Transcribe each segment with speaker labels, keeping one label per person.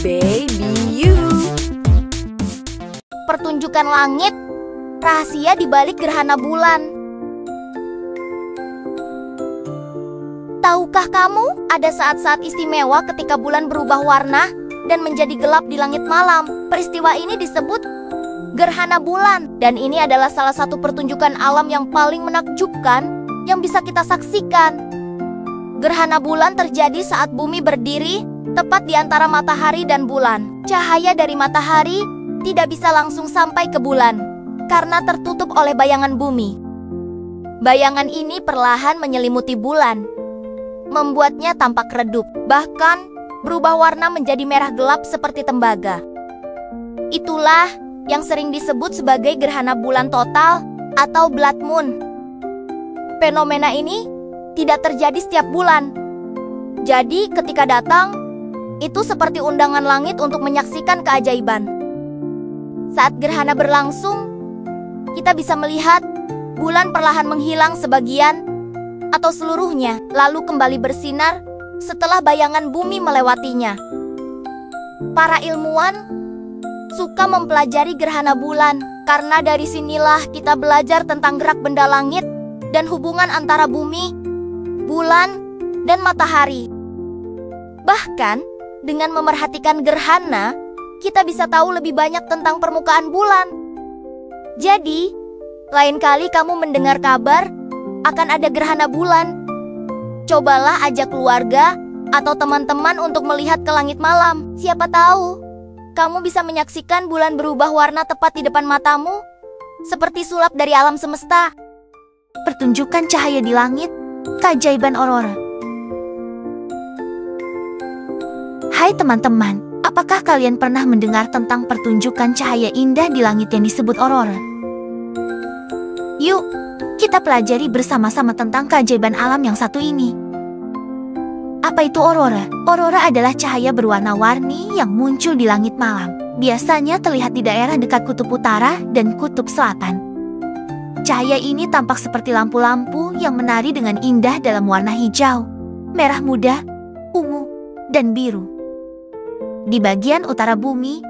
Speaker 1: Baby you. Pertunjukan langit, rahasia di balik gerhana bulan. Tahukah kamu, ada saat-saat istimewa ketika bulan berubah warna dan menjadi gelap di langit malam. Peristiwa ini disebut gerhana bulan, dan ini adalah salah satu pertunjukan alam yang paling menakjubkan yang bisa kita saksikan. Gerhana bulan terjadi saat bumi berdiri tepat di antara matahari dan bulan. Cahaya dari matahari tidak bisa langsung sampai ke bulan karena tertutup oleh bayangan bumi. Bayangan ini perlahan menyelimuti bulan, membuatnya tampak redup, bahkan berubah warna menjadi merah gelap seperti tembaga. Itulah yang sering disebut sebagai gerhana bulan total atau blood moon. Fenomena ini tidak terjadi setiap bulan. Jadi ketika datang, itu seperti undangan langit untuk menyaksikan keajaiban. Saat gerhana berlangsung, kita bisa melihat bulan perlahan menghilang sebagian atau seluruhnya, lalu kembali bersinar setelah bayangan bumi melewatinya. Para ilmuwan suka mempelajari gerhana bulan karena dari sinilah kita belajar tentang gerak benda langit dan hubungan antara bumi, bulan, dan matahari. Bahkan, dengan memerhatikan gerhana, kita bisa tahu lebih banyak tentang permukaan bulan. Jadi, lain kali kamu mendengar kabar akan ada gerhana bulan, cobalah ajak keluarga atau teman-teman untuk melihat ke langit malam. Siapa tahu, kamu bisa menyaksikan bulan berubah warna tepat di depan matamu, seperti sulap dari alam semesta.
Speaker 2: Pertunjukan cahaya di langit, keajaiban aurora. Hai teman-teman, apakah kalian pernah mendengar tentang pertunjukan cahaya indah di langit yang disebut aurora? Yuk, kita pelajari bersama-sama tentang keajaiban alam yang satu ini. Apa itu aurora? Aurora adalah cahaya berwarna-warni yang muncul di langit malam. Biasanya terlihat di daerah dekat kutub utara dan kutub selatan. Cahaya ini tampak seperti lampu-lampu yang menari dengan indah dalam warna hijau, merah muda, ungu, dan biru. Di bagian utara bumi,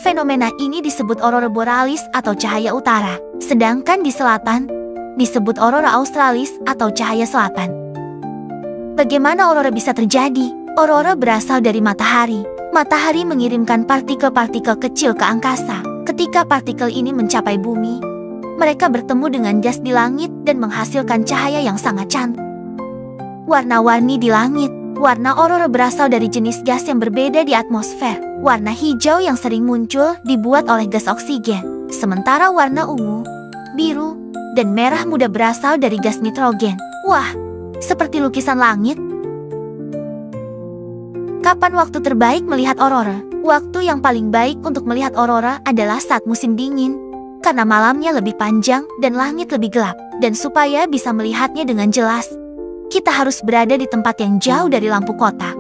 Speaker 2: fenomena ini disebut aurora borealis atau cahaya utara. Sedangkan di selatan, disebut aurora australis atau cahaya selatan. Bagaimana aurora bisa terjadi? Aurora berasal dari matahari. Matahari mengirimkan partikel-partikel kecil ke angkasa. Ketika partikel ini mencapai bumi, mereka bertemu dengan gas di langit dan menghasilkan cahaya yang sangat cantik. Warna-warni di langit. Warna aurora berasal dari jenis gas yang berbeda di atmosfer. Warna hijau yang sering muncul dibuat oleh gas oksigen. Sementara warna ungu, biru, dan merah muda berasal dari gas nitrogen. Wah, seperti lukisan langit. Kapan waktu terbaik melihat aurora? Waktu yang paling baik untuk melihat aurora adalah saat musim dingin, karena malamnya lebih panjang dan langit lebih gelap. Dan supaya bisa melihatnya dengan jelas, kita harus berada di tempat yang jauh dari lampu kota.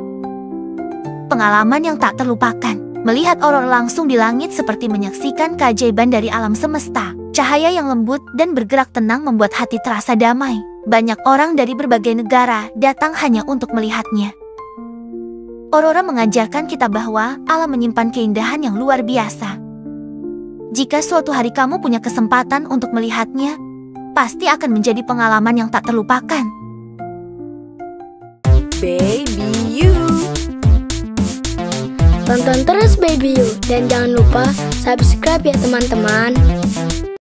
Speaker 2: Pengalaman yang tak terlupakan. Melihat aurora langsung di langit seperti menyaksikan keajaiban dari alam semesta. Cahaya yang lembut dan bergerak tenang membuat hati terasa damai. Banyak orang dari berbagai negara datang hanya untuk melihatnya. Aurora mengajarkan kita bahwa alam menyimpan keindahan yang luar biasa. Jika suatu hari kamu punya kesempatan untuk melihatnya, pasti akan menjadi pengalaman yang tak terlupakan.
Speaker 1: Baby you.
Speaker 3: Tonton terus Baby You dan jangan lupa subscribe ya teman-teman.